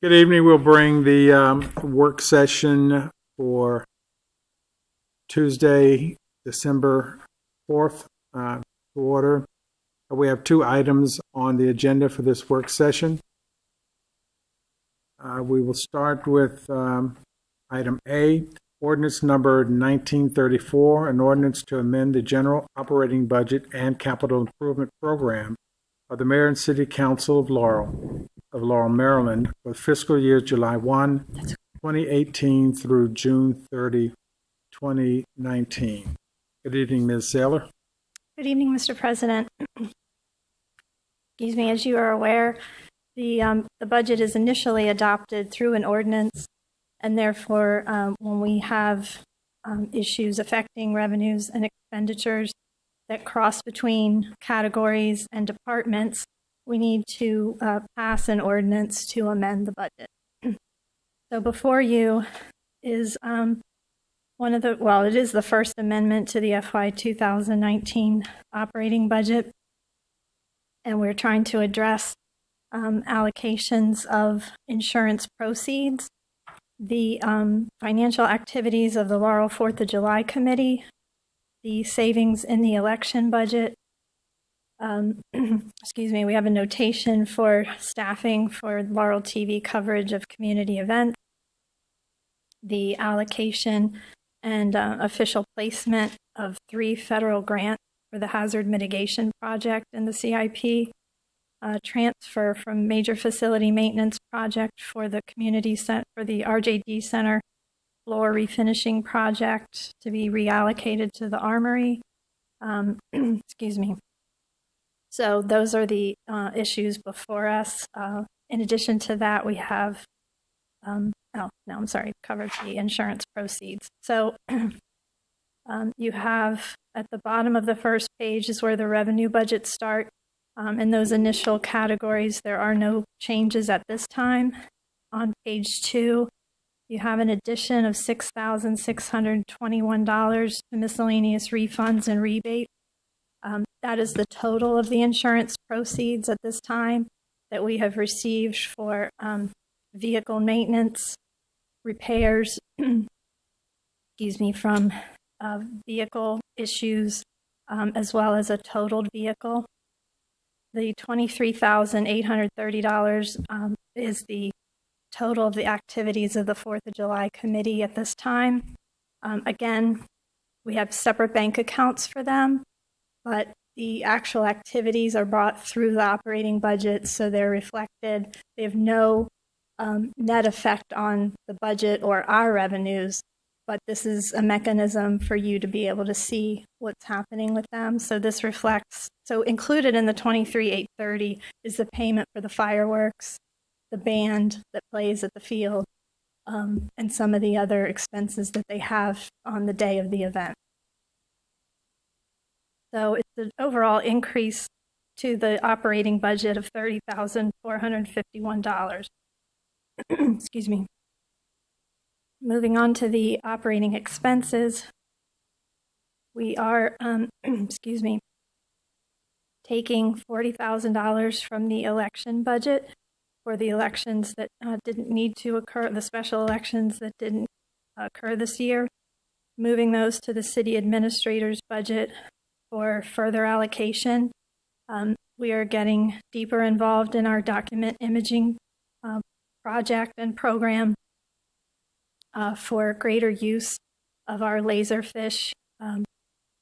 Good evening. We'll bring the work session for Tuesday, December 4th to order. We have two items on the agenda for this work session. We will start with item A, ordinance number 1934, an ordinance to amend the general operating budget and capital improvement program of the Mayor and City Council of Laurel, Maryland, for fiscal year July 1, 2018 through June 30, 2019. Good evening, Ms. Saylor. Good evening, Mr. President. Excuse me, as you are aware, the budget is initially adopted through an ordinance, and therefore when we have issues affecting revenues and expenditures that cross between categories and departments, we need to pass an ordinance to amend the budget. So before you is it is the first amendment to the FY 2019 operating budget, and we're trying to address allocations of insurance proceeds, the financial activities of the Laurel 4th of July Committee, the savings in the election budget. Excuse me, we have a notation for staffing for Laurel TV coverage of community events, the allocation and official placement of 3 federal grants for the hazard mitigation project in the CIP, transfer from major facility maintenance project for the community for the RJD Center floor refinishing project to be reallocated to the Armory. Excuse me. So those are the issues before us. In addition to that, we have, covered the insurance proceeds. So you have at the bottom of the first page is where the revenue budgets start. In those initial categories, there are no changes at this time. On page 2, you have an addition of $6,621 to miscellaneous refunds and rebates. That is the total of the insurance proceeds at this time that we have received for vehicle maintenance, repairs, excuse me, from vehicle issues, as well as a totaled vehicle. The $23,830 is the total of the activities of the 4th of July committee at this time. Again, we have separate bank accounts for them, but the actual activities are brought through the operating budget, so they're reflected. They have no net effect on the budget or our revenues, but this is a mechanism for you to be able to see what's happening with them. So this reflects, so included in the 23,830 is the payment for the fireworks, the band that plays at the field, and some of the other expenses that they have on the day of the event. So it's an overall increase to the operating budget of $30,451. Excuse me. Moving on to the operating expenses, we are, excuse me, taking $40,000 from the election budget for the elections that didn't need to occur, the special elections that didn't occur this year, moving those to the city administrator's budget for further allocation. We are getting deeper involved in our document imaging project and program for greater use of our Laserfish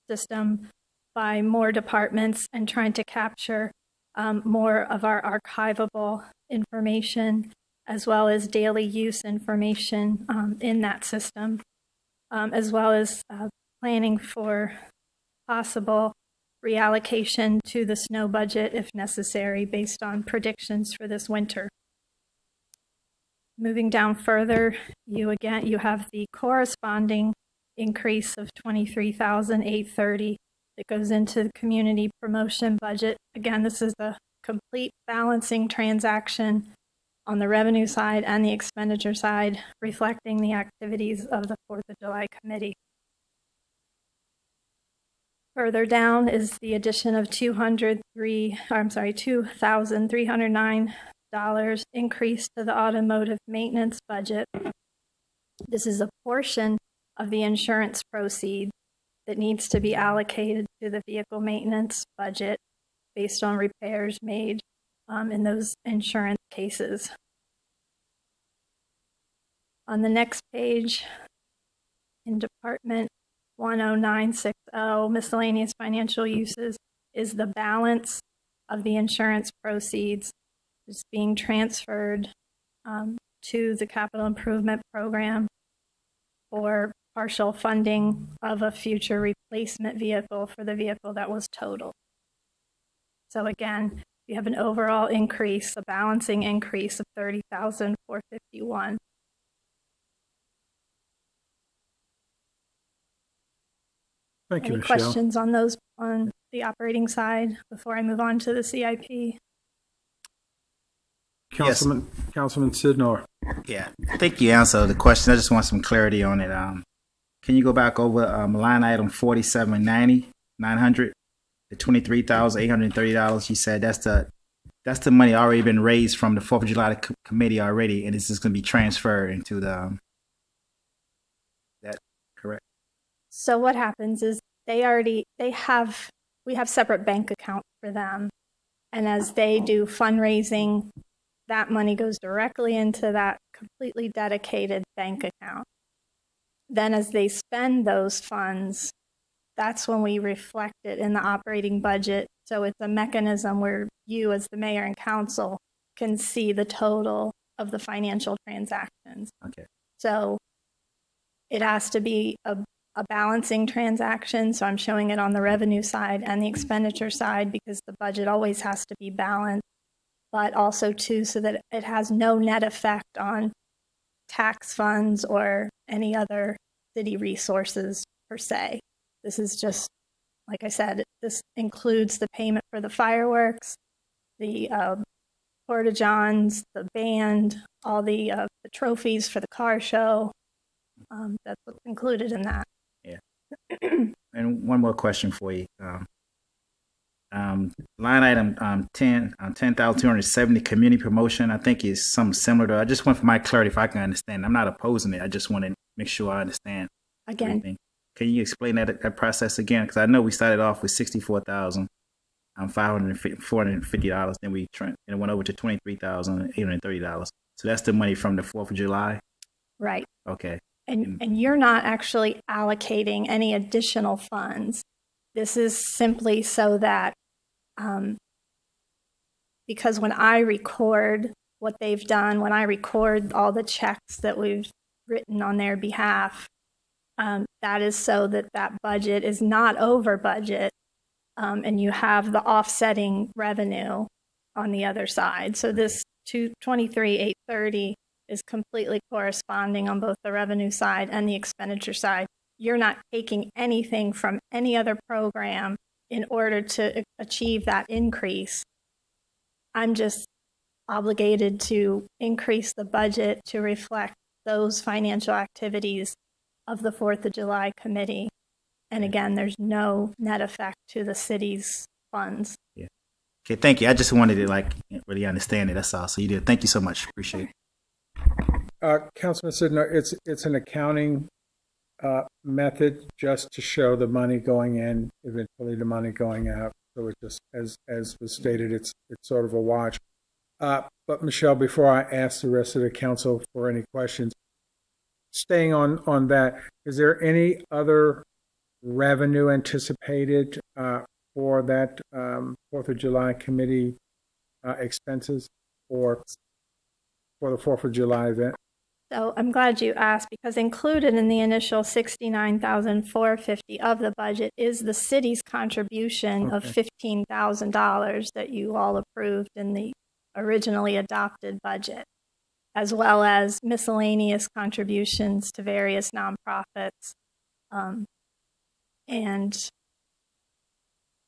system by more departments and trying to capture more of our archivable information as well as daily use information in that system, as well as planning for possible reallocation to the snow budget if necessary based on predictions for this winter. Moving down further, you have the corresponding increase of $23,830 that goes into the community promotion budget. Again, this is the complete balancing transaction on the revenue side and the expenditure side, reflecting the activities of the 4th of July committee. Further down is the addition of $2,309 increase to the automotive maintenance budget. This is a portion of the insurance proceeds that needs to be allocated to the vehicle maintenance budget based on repairs made in those insurance cases. On the next page, in Department 10960, miscellaneous financial uses, is the balance of the insurance proceeds is being transferred to the capital improvement program for partial funding of a future replacement vehicle for the vehicle that was totaled. So again, you have an overall increase, a balancing increase of $30,451. Thank you, Any Michelle. questions on those on the operating side before I move on to the CIP? Councilman Sidnor. Yeah, I think you answered the question. I just want some clarity on it. Can you go back over line item 4790-900, the $23,830? You said that's the money already been raised from the 4th of July committee already, and it's just going to be transferred into the. That correct? So what happens is we have separate bank accounts for them, and as they do fundraising, that money goes directly into that completely dedicated bank account. Then as they spend those funds, that's when we reflect it in the operating budget. So it's a mechanism where you as the mayor and council can see the total of the financial transactions. Okay. So it has to be a balancing transaction. So I'm showing it on the revenue side and the expenditure side because the budget always has to be balanced, but also too so that it has no net effect on tax funds or any other city resources per se. This is just, like I said, this includes the payment for the fireworks, the porta-johns, the band, all the trophies for the car show. That's what's included in that. Yeah. And one more question for you. Line item 10,270 community promotion, I think is something similar to. I just want for my clarity if I can understand. I'm not opposing it. I just want to make sure I understand. Again, everything. Can you explain that process again? Because I know we started off with $64,450. Then we went over to $23,830. So that's the money from the 4th of July? Right. Okay. And you're not actually allocating any additional funds. This is simply so that, because when I record what they've done, when I record all the checks that we've written on their behalf, that is so that that budget is not over budget, and you have the offsetting revenue on the other side. So this 223,830 is completely corresponding on both the revenue side and the expenditure side. You're not taking anything from any other program in order to achieve that increase. I'm just obligated to increase the budget to reflect those financial activities of the 4th of July committee. And again, there's no net effect to the city's funds. Yeah. Okay, thank you. I just wanted to really understand it. That's all. So you did. Thank you so much. Appreciate it. Councilman Sidner, it's an accounting method just to show the money going in, eventually the money going out. So it just, as was stated, it's sort of a watch. But Michelle, before I ask the rest of the council for any questions, staying on that, is there any other revenue anticipated for that 4th of July committee expenses or for the 4th of July event? So I'm glad you asked, because included in the initial $69,450 of the budget is the city's contribution of $15,000 that you all approved in the originally adopted budget, as well as miscellaneous contributions to various nonprofits, and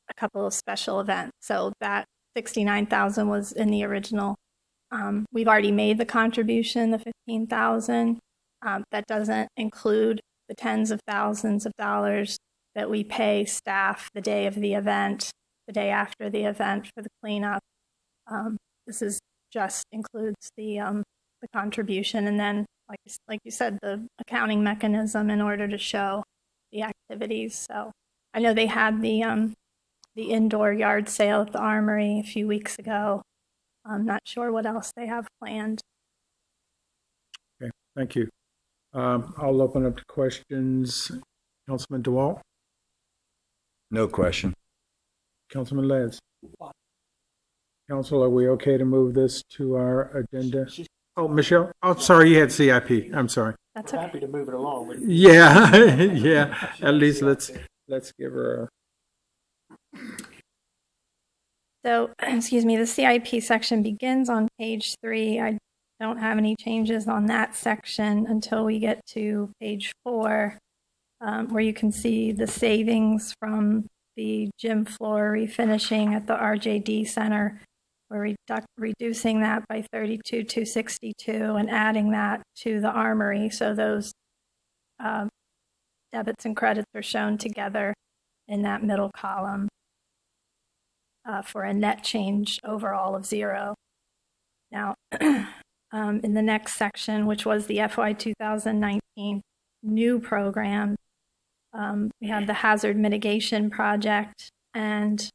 a couple of special events. So that $69,000 was in the original. We've already made the contribution, the $15,000. That doesn't include the tens of thousands of dollars that we pay staff the day of the event, the day after the event for the cleanup. This is just includes the contribution, and then, like you said, the accounting mechanism in order to show the activities. So I know they had the indoor yard sale at the Armory a few weeks ago. I'm not sure what else they have planned. Okay, thank you. I'll open up to questions. Councilman DeWalt? No question. Councilman Les? Council, are we okay to move this to our agenda? Oh, Michelle? Oh, sorry, you had CIP. I'm sorry. That's okay. Happy to move it along. Yeah, yeah. At least let's give her a... So, excuse me, the CIP section begins on page 3. I don't have any changes on that section until we get to page 4, where you can see the savings from the gym floor refinishing at the RJD Center. We're reducing that by $32,262 and adding that to the Armory. So those debits and credits are shown together in that middle column. For a net change overall of 0. Now, in the next section, which was the FY 2019 new program, we have the hazard mitigation project, and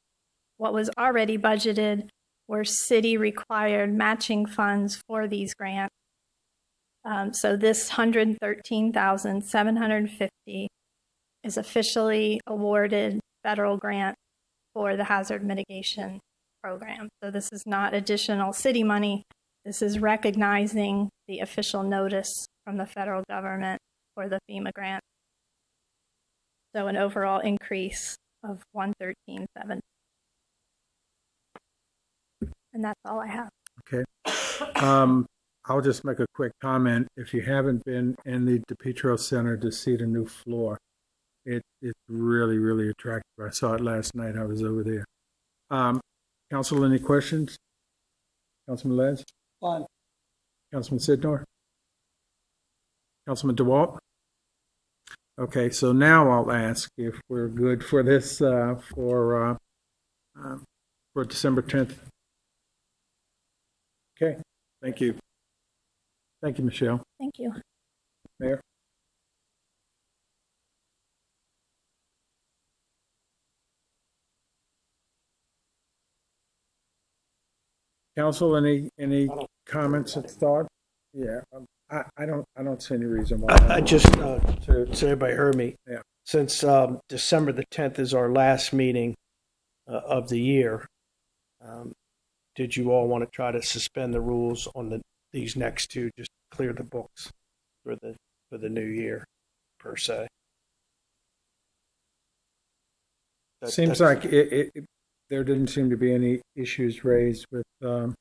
what was already budgeted were city required matching funds for these grants. So this $113,750 is officially awarded federal grant for the hazard mitigation program. So this is not additional city money. This is recognizing the official notice from the federal government for the FEMA grant. So an overall increase of $113,750. And that's all I have. Okay. I'll just make a quick comment. If you haven't been in the DePietro Center to see the new floor, it's really, really attractive. I saw it last night. I was over there. Council, any questions? Councilman Les? Fine. Councilman Sidnor? Councilman DeWalt? Okay, so now I'll ask if we're good for this for December 10th. Okay, thank you. Thank you, Michelle. Thank you. Mayor? Council, any comments and thoughts? Yeah, I don't see any reason why. I just, so everybody heard me. Yeah. Since December the 10th is our last meeting of the year, did you all want to try to suspend the rules on these next two, just clear the books for the new year, per se? Seems like there didn't seem to be any issues raised with the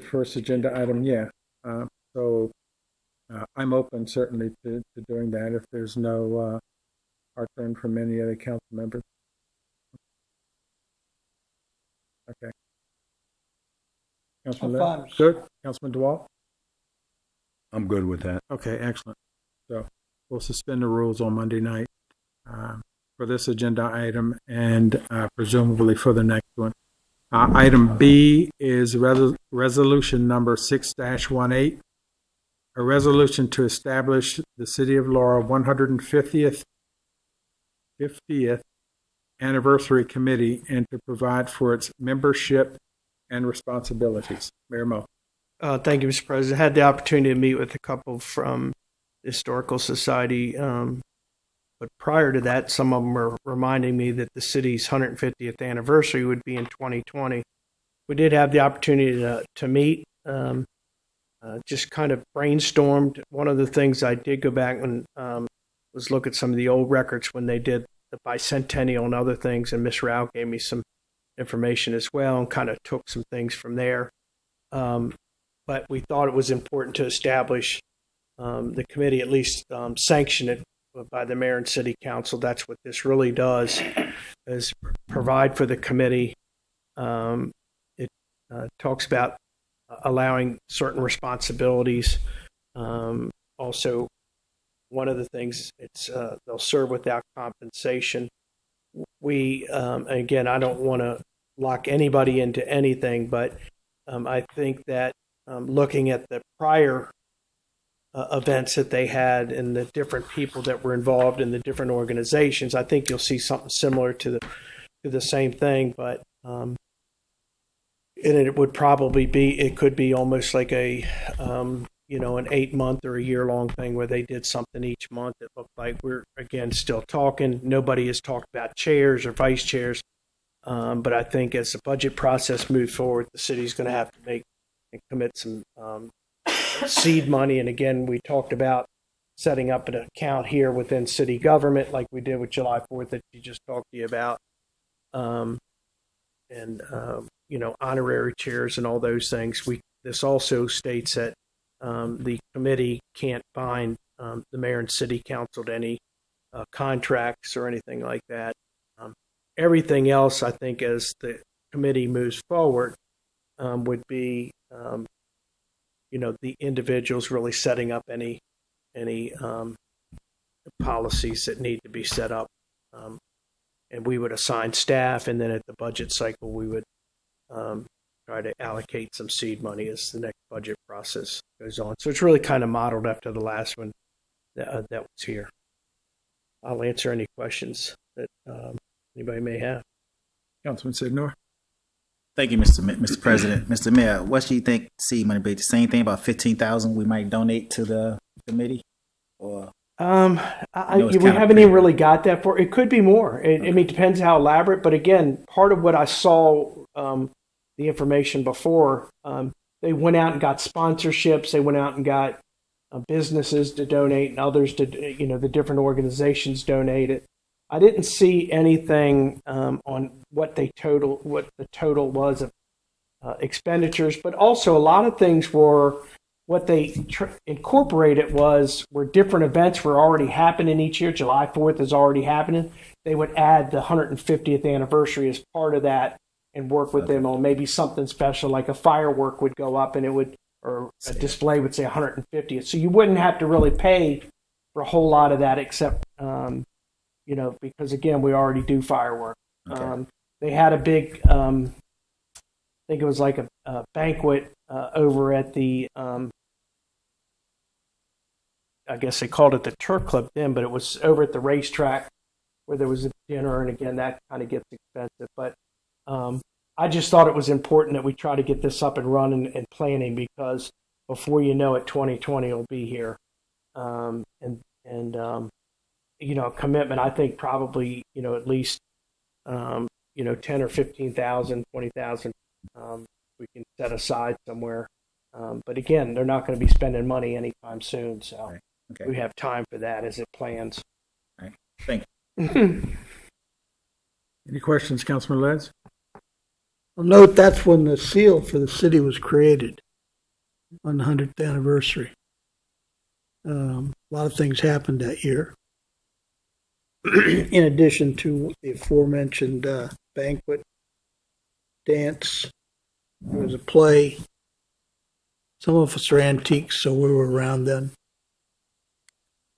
first agenda item. Yeah, so I'm open certainly to doing that if there's no heartburn from any of the council members. Okay. Councilman Lynn? Good. Councilman DeWalt? I'm good with that. Okay, excellent. So we'll suspend the rules on Monday night for this agenda item and presumably for the next one. Item B is resolution number 6-18, a resolution to establish the City of Laurel 150th Anniversary Committee and to provide for its membership and responsibilities. Mayor Mo. Thank you, Mr. President. I had the opportunity to meet with a couple from the Historical Society, but prior to that, some of them were reminding me that the city's 150th anniversary would be in 2020. We did have the opportunity to meet, just kind of brainstormed. One of the things I did go back and was look at some of the old records when they did the bicentennial and other things, and Ms. Rao gave me some information as well and kind of took some things from there. But we thought it was important to establish the committee, at least sanction it by the mayor and city council. That's what this really does, is provide for the committee. It talks about allowing certain responsibilities. Also, one of the things, it's they'll serve without compensation. We, again, I don't want to lock anybody into anything, but I think that looking at the prior events that they had and the different people that were involved in the different organizations, I think you'll see something similar to the same thing. But and it would probably be, it could be almost like a an 8-month or a year-long thing where they did something each month. It looked like we're again still talking. Nobody has talked about chairs or vice chairs, but I think as the budget process moves forward, the city's going to have to make and commit some seed money. And again, we talked about setting up an account here within city government, like we did with July 4th that you just talked to you about, and honorary chairs and all those things. This also states that the committee can't bind the mayor and city council to any contracts or anything like that. Everything else, I think, as the committee moves forward, would be the individuals really setting up any policies that need to be set up, and we would assign staff, and then at the budget cycle we would try to allocate some seed money as the next budget process goes on. So it's really kind of modeled after the last one that was here. I'll answer any questions that anybody may have. Councilman Sidnor. Thank you, Mr. President. Mr. Mayor, what do you think seed money be? The same thing, about $15,000 we might donate to the committee? Or we haven't even really got that far. It could be more. I mean, it depends how elaborate. But again, part of what I saw, the information before, they went out and got sponsorships. They went out and got businesses to donate and others to, the different organizations donated. I didn't see anything on what the total was of expenditures, but also a lot of things were what they incorporated were different events were already happening each year. July 4th is already happening. They would add the 150th anniversary as part of that and work with them on maybe something special, like a firework would go up and or a display would say 150th. So you wouldn't have to really pay for a whole lot of that except, because again, we already do firework. Okay. They had a big, I think it was like a banquet over at the, I guess they called it the Turf Club then, but it was over at the racetrack where there was a dinner. And again, that kind of gets expensive. But I just thought it was important that we try to get this up and running and planning, because before you know it, 2020 will be here. Commitment, I think probably, at least, 10 or 15,000, 20,000, we can set aside somewhere. But again, they're not going to be spending money anytime soon. So Right. Okay. we have time for that as it plans. All right. Thank you. Any questions, Councilman Les? Well, note that's when the seal for the city was created, on the 100th anniversary. A lot of things happened that year. In addition to the aforementioned banquet, dance, there was a play. Some of us are antiques, so we were around then.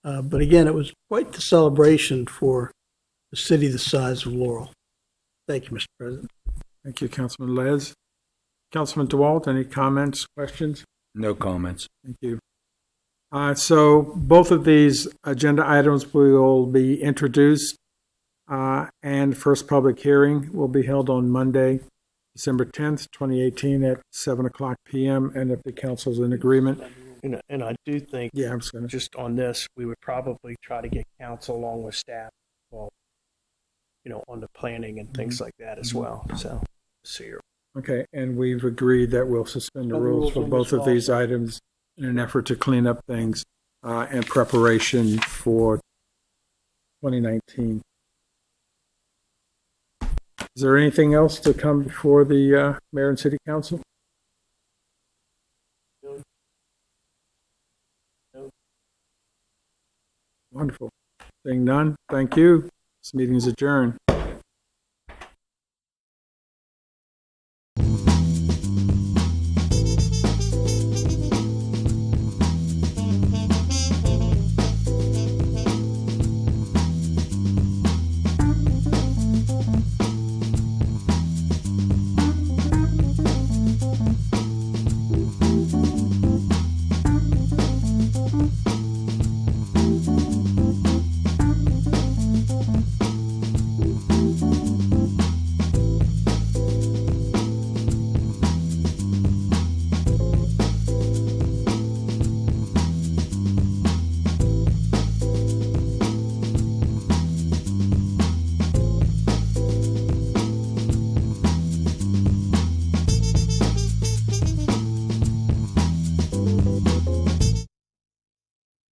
But again, it was quite the celebration for a city the size of Laurel. Thank you, Mr. President. Thank you, Councilman Les. Councilman DeWalt, any comments, questions? No comments. Thank you. So both of these agenda items will be introduced, and first public hearing will be held on Monday, December 10th, 2018 at 7 o'clock p.m. And if the council's in agreement. And I do think, Yeah, I'm just going to. just on this, we would probably try to get council along with staff, well, on the planning and things like that as well. So, see you. Okay, and we've agreed that we'll suspend the rules for both of these items in an effort to clean up things in preparation for 2019. Is there anything else to come before the Mayor and City Council? Wonderful. Seeing none, thank you. This meeting is adjourned.